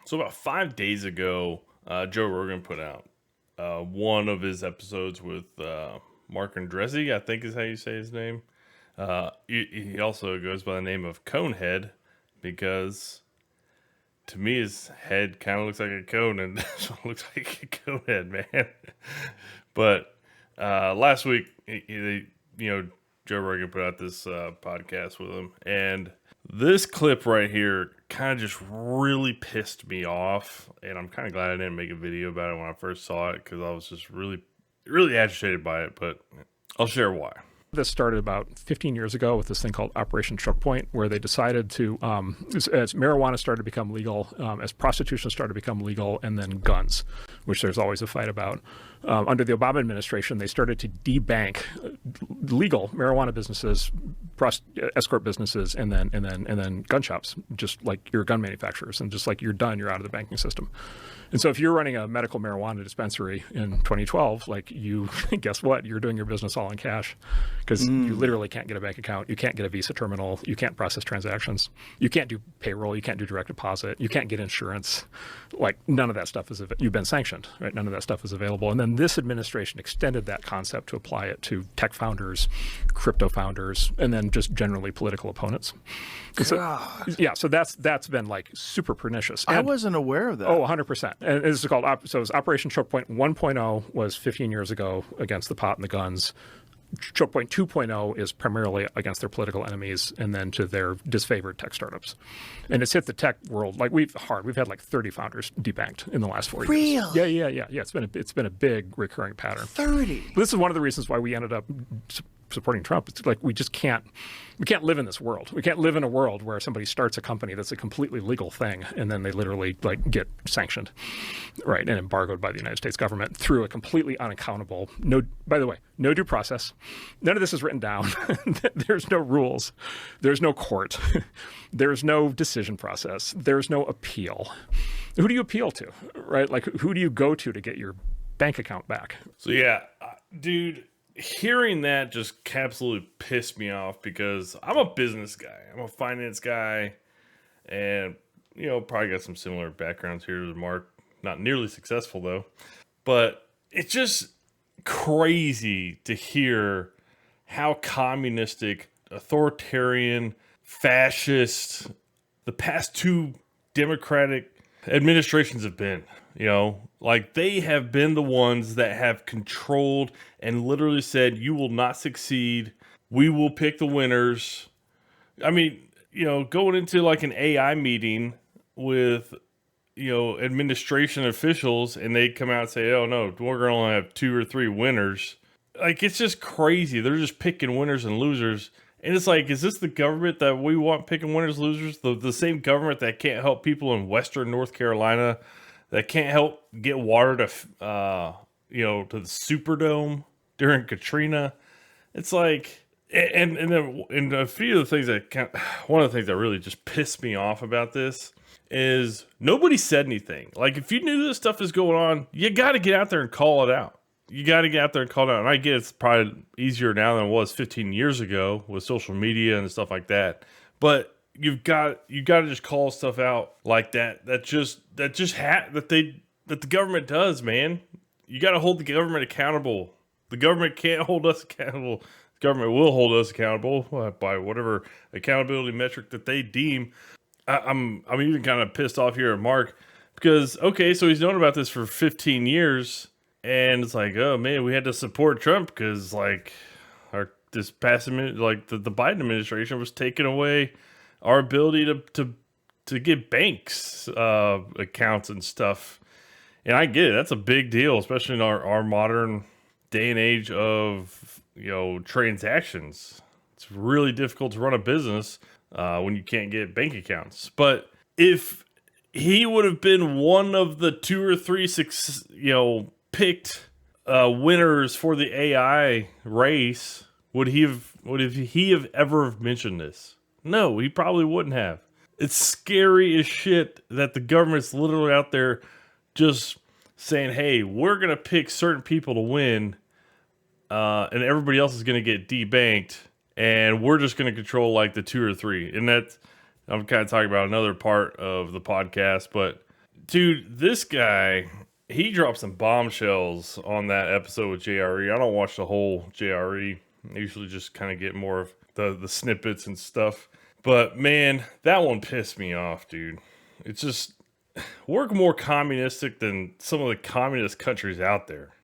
So about 5 days ago, Joe Rogan put out one of his episodes with Mark Andresi, I think is how you say his name. He also goes by the name of Conehead because to me his head kind of looks like a cone and this one looks like a conehead, man. But last week, Joe Rogan put out this podcast with him, and this clip right here kind of just really pissed me off, and I'm kind of glad I didn't make a video about it when I first saw it because I was just really, really agitated by it, but I'll share why. This started about 15 years ago with this thing called Operation Choke Point, where they decided to, as marijuana started to become legal, as prostitution started to become legal, and then guns, which there's always a fight about. Under the Obama administration, they started to debank legal marijuana businesses, escort businesses, and then gun shops, just like your gun manufacturers, and just like you're done, you're out of the banking system. And so if you're running a medical marijuana dispensary in 2012, like you, guess what? You're doing your business all in cash because you literally can't get a bank account. You can't get a Visa terminal. You can't process transactions. You can't do payroll. You can't do direct deposit. You can't get insurance. Like none of that stuff is, you've been sanctioned, right? None of that stuff is available. And then this administration extended that concept to apply it to tech founders, crypto founders, and then just generally political opponents. So, yeah, so that's been like super pernicious. And I wasn't aware of that. Oh, 100%. And this is called, so it was Operation Choke Point 1.0 was 15 years ago against the pot and the guns. Choke Point 2.0 is primarily against their political enemies and then to their disfavored tech startups. And it's hit the tech world like we've had like 30 founders debanked in the last 4 years. Really? Yeah. It's been a big recurring pattern. 30. This is one of the reasons why we ended up supporting Trump. It's like we can't live in this world. We can't live in a world where somebody starts a company that's a completely legal thing and then they literally like get sanctioned, right, and embargoed by the United States government through a completely unaccountable, by the way, no due process. None of this is written down. There's no rules. There's no court. There's no decision process. There's no appeal. Who do you appeal to, right? Like who do you go to get your bank account back? So yeah, dude, hearing that just absolutely pissed me off because I'm a business guy. I'm a finance guy and, probably got some similar backgrounds here to Mark. Not nearly successful though, but it's just crazy to hear how communistic, authoritarian, fascist the past two Democratic administrations have been. Like they have been the ones that have controlled and literally said, you will not succeed. We will pick the winners. I mean, going into like an AI meeting with, administration officials and they come out and say, oh no, we're going to only have 2 or 3 winners. Like, it's just crazy. They're just picking winners and losers. And it's like, is this the government that we want picking winners and losers? The same government that can't help people in Western North Carolina, that can't help get water to the Superdome during Katrina. It's like, and a few of the things one of the things that really just pissed me off about this is nobody said anything. Like, if you knew this stuff is going on, you got to get out there and call it out. You got to get out there and call it out. And I get it's probably easier now than it was 15 years ago with social media and stuff like that. But you got to just call stuff out like that. That the government does, man. You got to hold the government accountable. The government can't hold us accountable. The government will hold us accountable by whatever accountability metric that they deem. I'm even kind of pissed off here at Mark because, okay, so he's known about this for 15 years and it's like, oh man, we had to support Trump because like the Biden administration was taking away our ability to get banks accounts and stuff. And I get it. That's a big deal, especially in our modern day and age of, transactions. It's really difficult to run a business when you can't get bank accounts. But if he would have been one of the 2 or 3, picked winners for the AI race, would he have ever mentioned this? No, he probably wouldn't have. It's scary as shit that the government's literally out there just saying, hey, we're going to pick certain people to win, and everybody else is going to get debanked, and we're just going to control like the 2 or 3. And that, I'm kind of talking about another part of the podcast, but Dude, this guy, he dropped some bombshells on that episode with JRE. I don't watch the whole JRE. I usually just kind of get more of the snippets and stuff. But man, that one pissed me off, dude. It's just, we're more communistic than some of the communist countries out there.